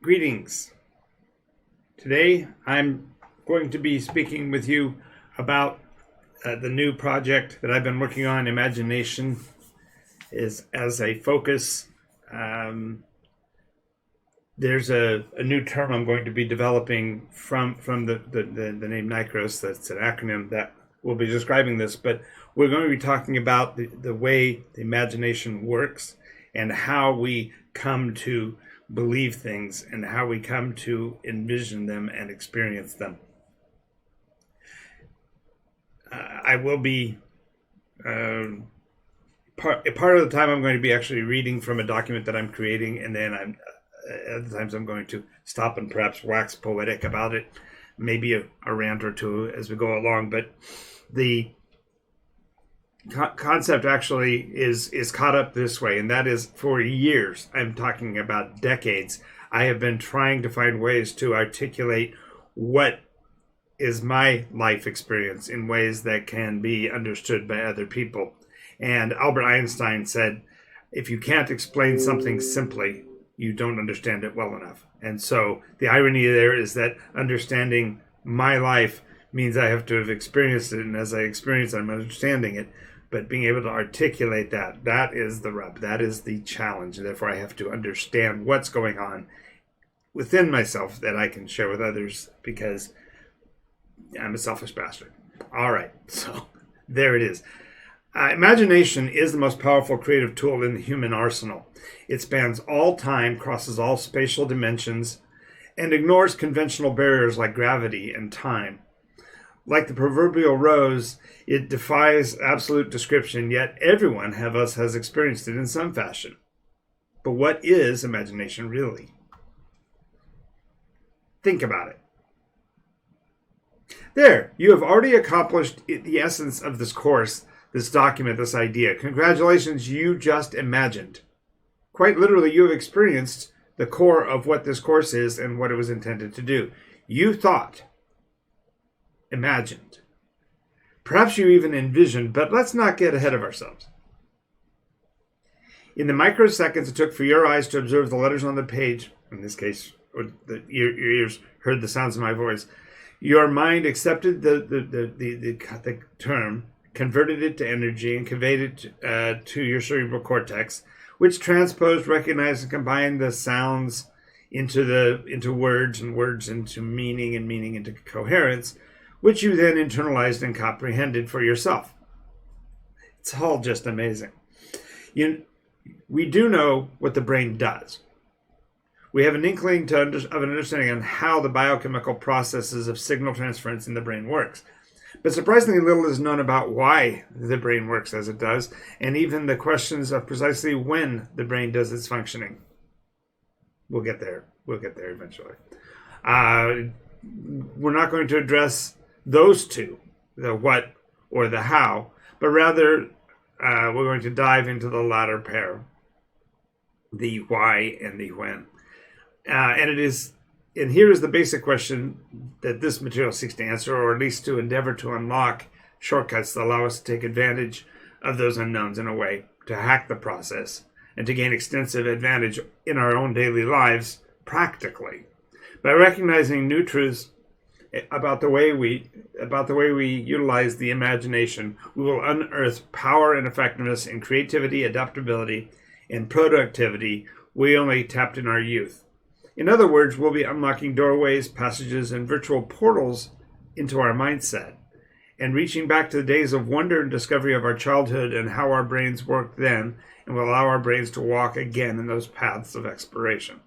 Greetings. Today I'm going to be speaking with you about the new project that I've been working on. Imagination is as a focus. Um, there's a new term I'm going to be developing from the name NICROS. That's an acronym that will be describing this, but we're going to be talking about the way the imagination works and how we come to believe things and how we come to envision them and experience them. I will be part of the time I'm going to be actually reading from a document that I'm creating, and then other times I'm going to stop and perhaps wax poetic about it, maybe a rant or two as we go along. But the concept actually is caught up this way, and that is for years, I'm talking about decades, I have been trying to find ways to articulate what is my life experience in ways that can be understood by other people. And Albert Einstein said, if you can't explain something simply, you don't understand it well enough. And so the irony there is that understanding my life means I have to have experienced it, and as I experience it, I'm understanding it. But being able to articulate that is the rub. That is the challenge. And therefore, I have to understand what's going on within myself that I can share with others, because I'm a selfish bastard. All right, so there it is. Imagination is the most powerful creative tool in the human arsenal. It spans all time, crosses all spatial dimensions, and ignores conventional barriers like gravity and time. Like the proverbial rose, it defies absolute description, yet everyone has experienced it in some fashion. But what is imagination really? Think about it. There, you have already accomplished the essence of this course, this document, this idea. Congratulations, you just imagined. Quite literally, you have experienced the core of what this course is and what it was intended to do. You thought, imagined. Perhaps you even envisioned, but let's not get ahead of ourselves. In the microseconds it took for your eyes to observe the letters on the page, in this case, your ears heard the sounds of my voice, your mind accepted the term, converted it to energy, and conveyed it to your cerebral cortex, which transposed, recognized, and combined the sounds into words, and words into meaning, and meaning into coherence, which you then internalized and comprehended for yourself. It's all just amazing. We do know what the brain does. We have an inkling of an understanding on how the biochemical processes of signal transference in the brain works. But surprisingly little is known about why the brain works as it does, and even the questions of precisely when the brain does its functioning. We'll get there. We'll get there eventually. We're not going to address those two, the what or the how, but rather we're going to dive into the latter pair, the why and the when. And here is the basic question that this material seeks to answer, or at least to endeavor to unlock shortcuts that allow us to take advantage of those unknowns in a way, to hack the process, and to gain extensive advantage in our own daily lives practically. By recognizing new truths about the way we utilize the imagination, we will unearth power and effectiveness in creativity, adaptability, and productivity we only tapped in our youth. In other words, we'll be unlocking doorways, passages, and virtual portals into our mindset, and reaching back to the days of wonder and discovery of our childhood and how our brains worked then, and will allow our brains to walk again in those paths of exploration.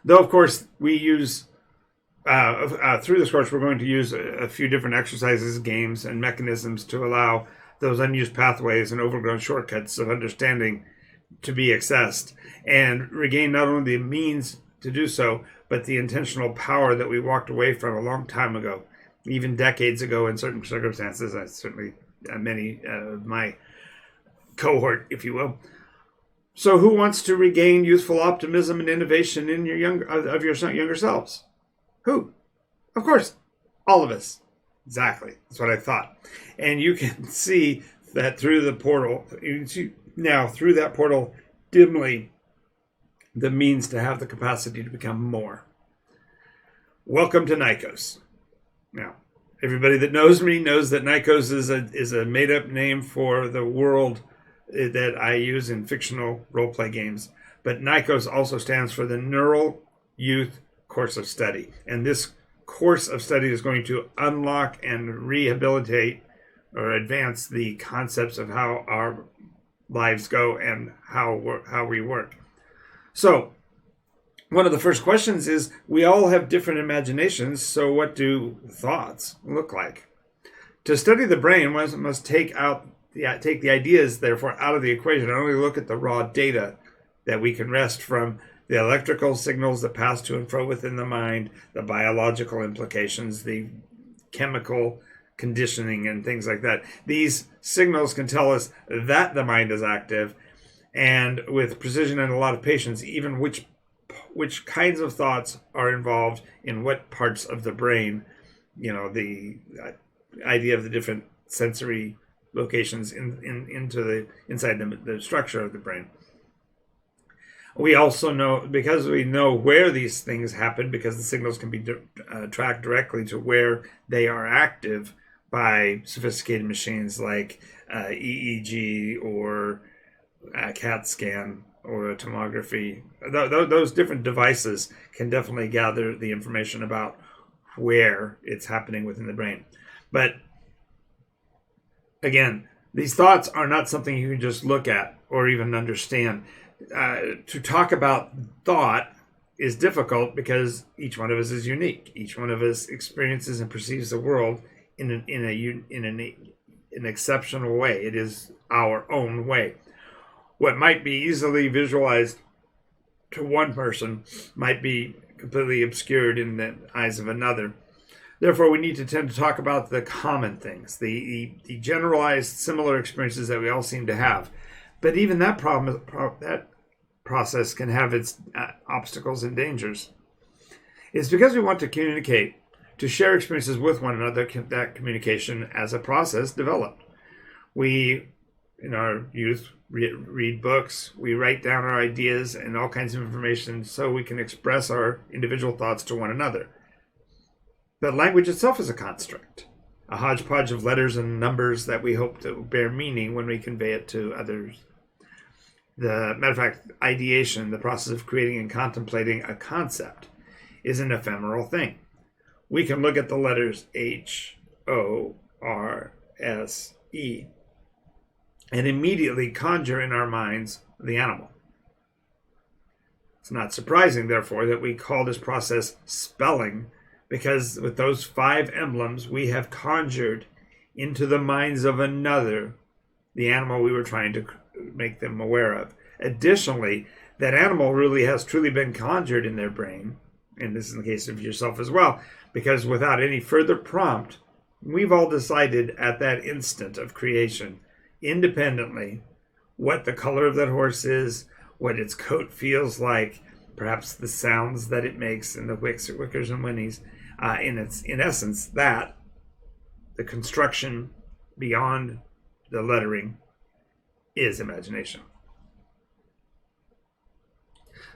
Though, of course, we use through this course, we're going to use a few different exercises, games, and mechanisms to allow those unused pathways and overgrown shortcuts of understanding to be accessed and regain not only the means to do so, but the intentional power that we walked away from a long time ago, even decades ago in certain circumstances. Certainly many of my cohort, if you will. So who wants to regain youthful optimism and innovation in your younger selves? Who? Of course, all of us. Exactly. That's what I thought. And you can see that through the portal. You can see now through that portal dimly the means to have the capacity to become more. Welcome to Nikos. Now, everybody that knows me knows that Nikos is a made-up name for the world that I use in fictional role-play games. But Nikos also stands for the Neural Youth Course of Study. And this course of study is going to unlock and rehabilitate or advance the concepts of how our lives go and how we work. So, one of the first questions is, we all have different imaginations, so what do thoughts look like? To study the brain, one must take the ideas, therefore, out of the equation and only look at the raw data that we can wrest from the electrical signals that pass to and fro within the mind, the biological implications, the chemical conditioning, and things like that. These signals can tell us that the mind is active, and with precision and a lot of patience, even which kinds of thoughts are involved in what parts of the brain, the idea of the different sensory locations inside the structure of the brain. We also know, because we know where these things happen, because the signals can be tracked directly to where they are active by sophisticated machines like EEG or CAT scan or a tomography. Those different devices can definitely gather the information about where it's happening within the brain. But again, these thoughts are not something you can just look at or even understand. To talk about thought is difficult because each one of us is unique. Each one of us experiences and perceives the world in an exceptional way. It is our own way. What might be easily visualized to one person might be completely obscured in the eyes of another. Therefore, we need to tend to talk about the common things, the generalized similar experiences that we all seem to have. But even that process can have its obstacles and dangers. It's because we want to communicate, to share experiences with one another, that communication as a process developed. We, in our youth, read books, we write down our ideas and all kinds of information so we can express our individual thoughts to one another. But language itself is a construct, a hodgepodge of letters and numbers that we hope to bear meaning when we convey it to others. The matter of fact, ideation, the process of creating and contemplating a concept, is an ephemeral thing. We can look at the letters H, O, R, S, E, and immediately conjure in our minds the animal. It's not surprising, therefore, that we call this process spelling, because with those 5 emblems, we have conjured into the minds of another the animal we were trying to make them aware of. Additionally, that animal really has truly been conjured in their brain, and this is in the case of yourself as well, because without any further prompt, we've all decided at that instant of creation, independently, what the color of that horse is, what its coat feels like, perhaps the sounds that it makes, and the wickers and whinnies. In essence, that the construction beyond the lettering is imagination.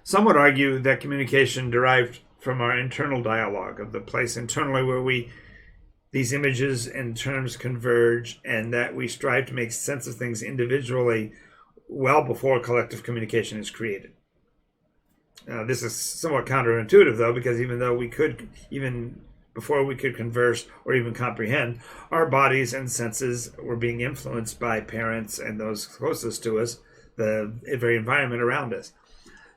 Some would argue that communication derived from our internal dialogue, of the place internally where these images and terms converge, and that we strive to make sense of things individually well before collective communication is created. This is somewhat counterintuitive, though, because even before we could converse or even comprehend, our bodies and senses were being influenced by parents and those closest to us, the very environment around us.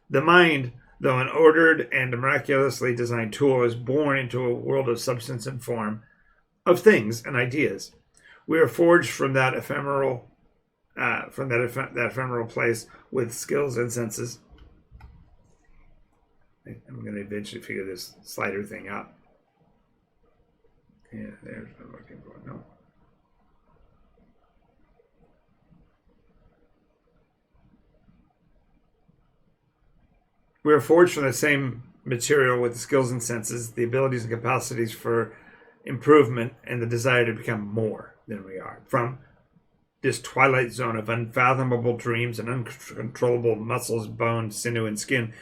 The mind, though an ordered and miraculously designed tool, is born into a world of substance and form, of things and ideas. We are forged from that ephemeral place with skills and senses. I'm going to eventually figure this slider thing out. Yeah, there's what I'm looking for. No. We are forged from the same material with the skills and senses, the abilities and capacities for improvement, and the desire to become more than we are. From this twilight zone of unfathomable dreams and uncontrollable muscles, bones, sinew, and skin,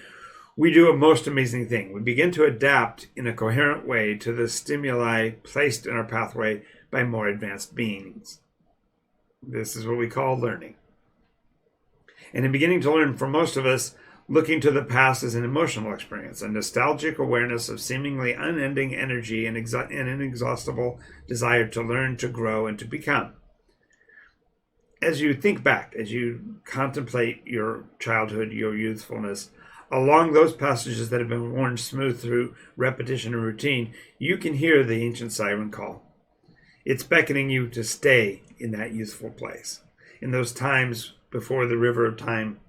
we do a most amazing thing. We begin to adapt in a coherent way to the stimuli placed in our pathway by more advanced beings. This is what we call learning. And in beginning to learn, for most of us, looking to the past is an emotional experience, a nostalgic awareness of seemingly unending energy and an inexhaustible desire to learn, to grow, and to become. As you think back, as you contemplate your childhood, your youthfulness, along those passages that have been worn smooth through repetition and routine, you can hear the ancient siren call. It's beckoning you to stay in that youthful place, in those times before the river of time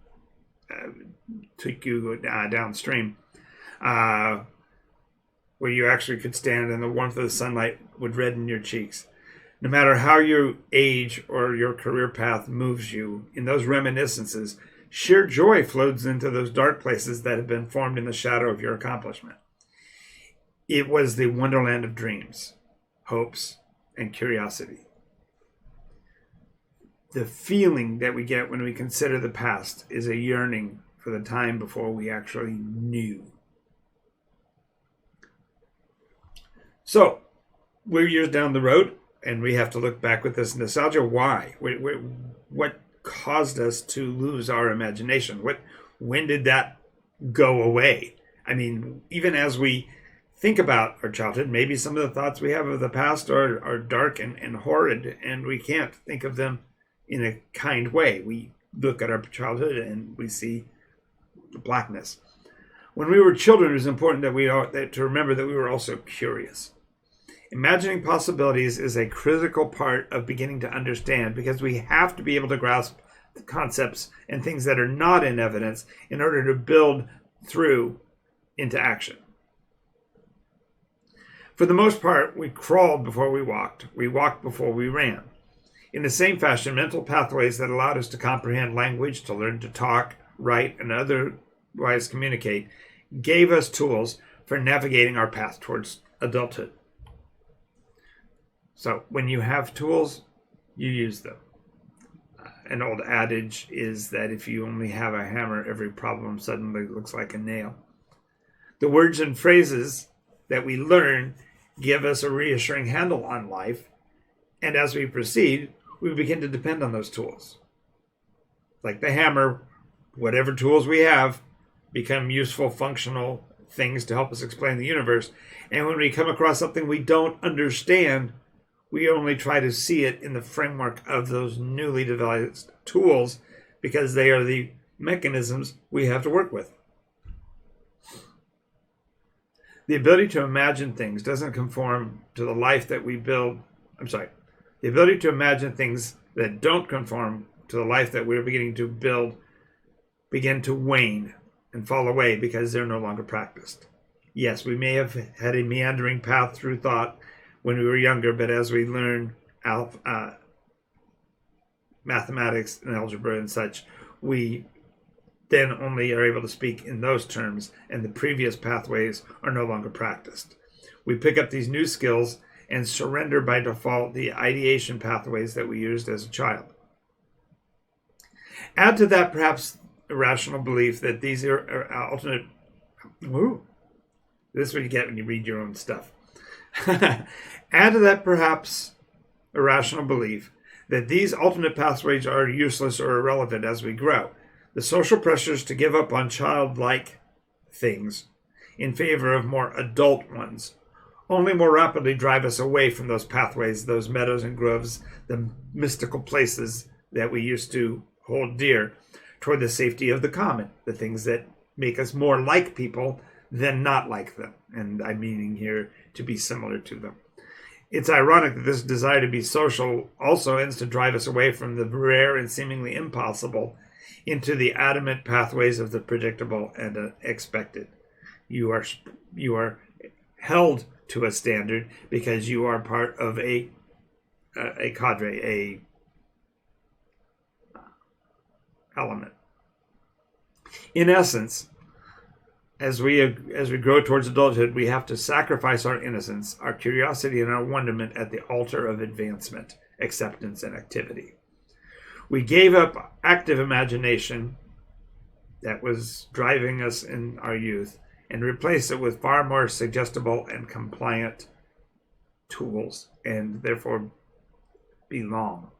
took you downstream, where you actually could stand and the warmth of the sunlight would redden your cheeks. No matter how your age or your career path moves you, in those reminiscences, sheer joy flows into those dark places that have been formed in the shadow of your accomplishment. It was the wonderland of dreams, hopes, and curiosity. The feeling that we get when we consider the past is a yearning for the time before we actually knew. So, we're years down the road, and we have to look back with this nostalgia. Why? What caused us to lose our imagination? When did that go away? I mean, even as we think about our childhood, maybe some of the thoughts we have of the past are dark and horrid, and we can't think of them in a kind way. We look at our childhood and we see the blackness. When we were children, it was important to remember that we were also curious. Imagining possibilities is a critical part of beginning to understand, because we have to be able to grasp the concepts and things that are not in evidence in order to build through into action. For the most part, we crawled before we walked. We walked before we ran. In the same fashion, mental pathways that allowed us to comprehend language, to learn to talk, write, and otherwise communicate, gave us tools for navigating our path towards adulthood. So when you have tools, you use them. An old adage is that if you only have a hammer, every problem suddenly looks like a nail. The words and phrases that we learn give us a reassuring handle on life, and as we proceed, we begin to depend on those tools. Like the hammer, whatever tools we have become useful, functional things to help us explain the universe. And when we come across something we don't understand, we only try to see it in the framework of those newly devised tools, because they are the mechanisms we have to work with. The ability to imagine things doesn't conform to the life that we build. The ability to imagine things that don't conform to the life that we're beginning to build begin to wane and fall away because they're no longer practiced. Yes, we may have had a meandering path through thought when we were younger, but as we learn mathematics and algebra and such, we then only are able to speak in those terms, and the previous pathways are no longer practiced. We pick up these new skills and surrender by default the ideation pathways that we used as a child. Add to that perhaps irrational belief that these are alternate... This is what you get when you read your own stuff. Add to that perhaps irrational belief that these alternate pathways are useless or irrelevant as we grow. The social pressures to give up on childlike things in favor of more adult ones only more rapidly drive us away from those pathways, those meadows and groves, the mystical places that we used to hold dear, toward the safety of the common, the things that make us more like people than not like them. And I'm meaning here to be similar to them. It's ironic that this desire to be social also ends to drive us away from the rare and seemingly impossible into the adamant pathways of the predictable and expected. You are held to a standard because you are part of a cadre, a element. In essence, as we grow towards adulthood, we have to sacrifice our innocence, our curiosity, and our wonderment at the altar of advancement, acceptance, and activity. We gave up active imagination that was driving us in our youth and replace it with far more suggestible and compliant tools, and therefore belong.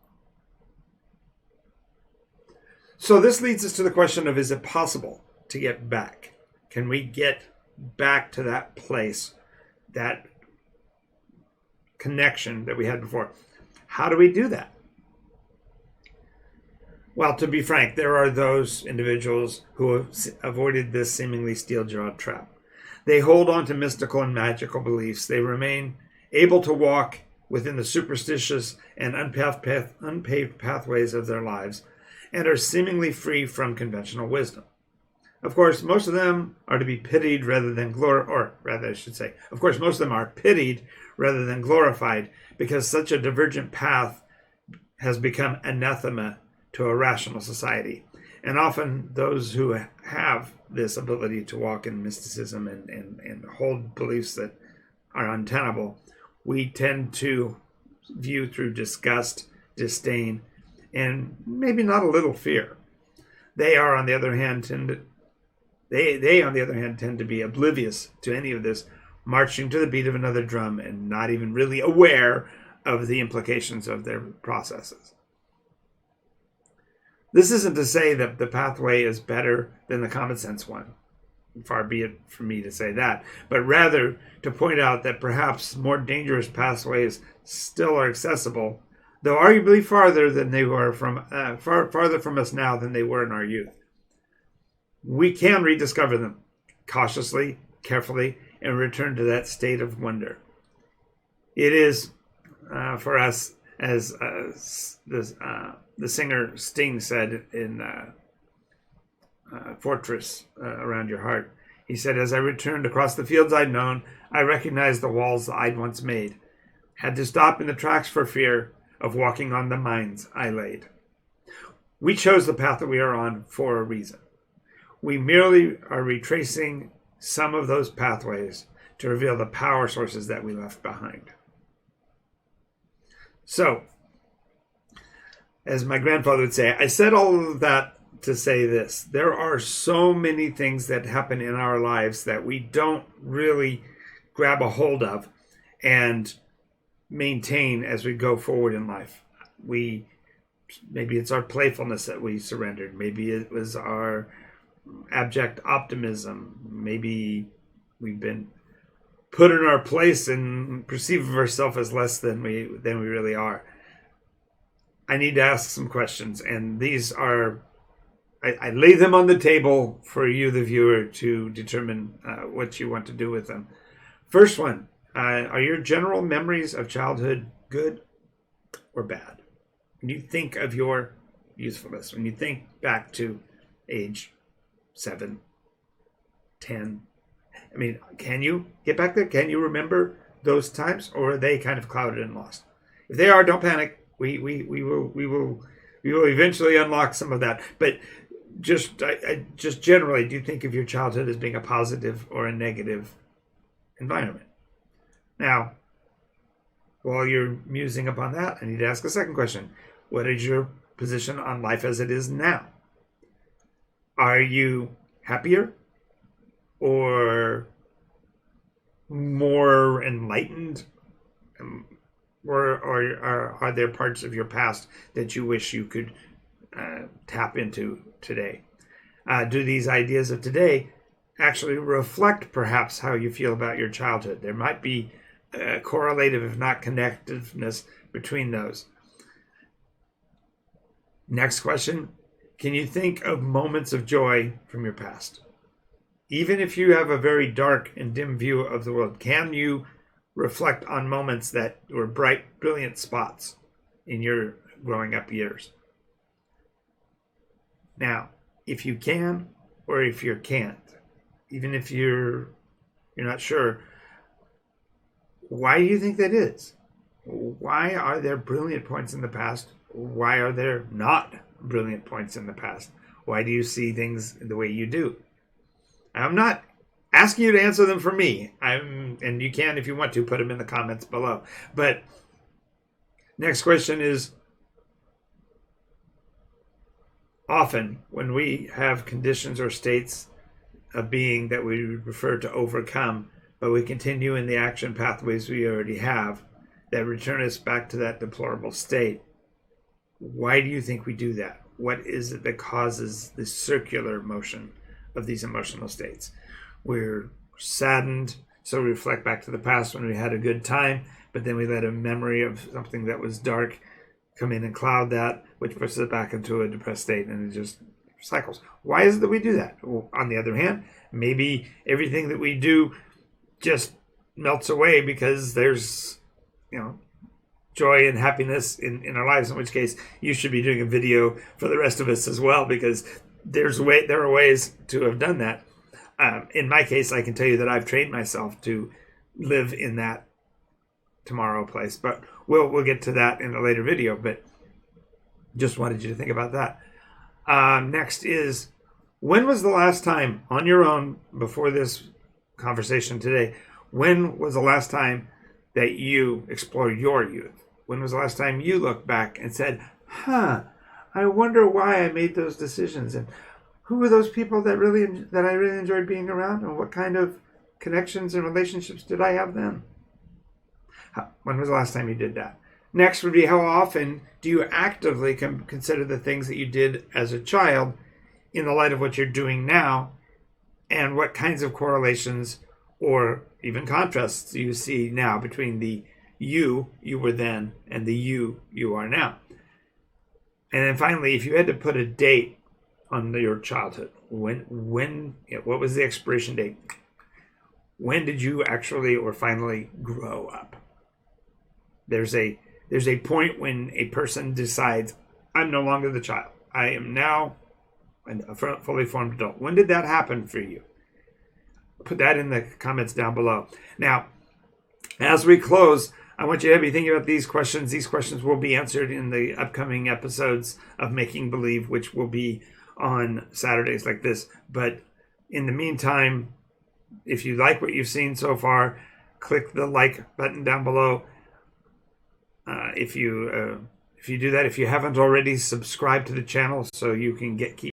So this leads us to the question of, is it possible to get back? Can we get back to that place, that connection that we had before? How do we do that? Well, to be frank, there are those individuals who have avoided this seemingly steel-jawed trap. They hold on to mystical and magical beliefs. They remain able to walk within the superstitious and unpaved pathways of their lives, and are seemingly free from conventional wisdom. Of course, most of them are to be pitied rather than of course, most of them are pitied rather than glorified, because such a divergent path has become anathema to a rational society. And often those who have this ability to walk in mysticism and hold beliefs that are untenable, we tend to view through disgust, disdain, and maybe not a little fear. They on the other hand tend to be oblivious to any of this, marching to the beat of another drum and not even really aware of the implications of their processes. This isn't to say that the pathway is better than the common sense one. Far be it from me to say that, but rather to point out that perhaps more dangerous pathways still are accessible, though arguably farther from us now than they were in our youth. We can rediscover them cautiously, carefully, and return to that state of wonder. It is for us, as the singer Sting said in Fortress Around Your Heart. He said, "As I returned across the fields I'd known, I recognized the walls I'd once made. Had to stop in the tracks for fear of walking on the mines I laid." We chose the path that we are on for a reason. We merely are retracing some of those pathways to reveal the power sources that we left behind. So, as my grandfather would say, I said all of that to say this: there are so many things that happen in our lives that we don't really grab a hold of and maintain as we go forward in life. Maybe it's our playfulness that we surrendered. Maybe it was our abject optimism. Maybe we've been put in our place and perceive of ourselves as less than we really are. I need to ask some questions, and these are, I lay them on the table for you, the viewer, to determine what you want to do with them. First one, are your general memories of childhood good or bad? When you think of your youthfulness, when you think back to age 7, 10, I mean, can you get back there? Can you remember those times, or are they kind of clouded and lost? If they are, don't panic. We will eventually unlock some of that. But just generally, do you think of your childhood as being a positive or a negative environment? Now, while you're musing upon that, I need to ask a second question. What is your position on life as it is now? Are you happier or more enlightened? Or are there parts of your past that you wish you could tap into today? Do these ideas of today actually reflect perhaps how you feel about your childhood? There might be correlative, if not connectiveness, between those. Next question. Can you think of moments of joy from your past? Even if you have a very dark and dim view of the world, can you reflect on moments that were bright, brilliant spots in your growing up years? Now, if you can, or if you can't, even if you're not sure, why do you think that is? Why are there brilliant points in the past? Why are there not brilliant points in the past? Why do you see things the way you do? I'm not asking you to answer them for me. And you can, if you want to, put them in the comments below. But next question is, often when we have conditions or states of being that we would prefer to overcome, but we continue in the action pathways we already have that return us back to that deplorable state. Why do you think we do that? What is it that causes the circular motion of these emotional states? We're saddened, so we reflect back to the past when we had a good time, but then we let a memory of something that was dark come in and cloud that, which puts it back into a depressed state, and it just cycles. Why is it that we do that? Well, on the other hand, maybe everything that we do just melts away because there's, joy and happiness in our lives, in which case you should be doing a video for the rest of us as well, because there are ways to have done that. In my case, I can tell you that I've trained myself to live in that tomorrow place, but we'll get to that in a later video, but just wanted you to think about that. Next is, when was the last time on your own, before this conversation today, when was the last time that you explored your youth? When was the last time you looked back and said, I wonder why I made those decisions, and who were those people that I really enjoyed being around, and what kind of connections and relationships did I have then? When was the last time you did that? Next would be, how often do you actively consider the things that you did as a child in the light of what you're doing now, and what kinds of correlations or even contrasts do you see now between the you were then and the you are now? And then finally, if you had to put a date on your childhood, what was the expiration date? When did you actually or finally grow up? There's a point when a person decides, I'm no longer the child. I am now a fully formed adult. When did that happen for you? Put that in the comments down below. Now, as we close, I want you to be thinking about these questions. These questions will be answered in the upcoming episodes of Making Believe, which will be on Saturdays like this. But in the meantime, if you like what you've seen so far, click the like button down below. If you do that, if you haven't already, subscribe to the channel so you can keep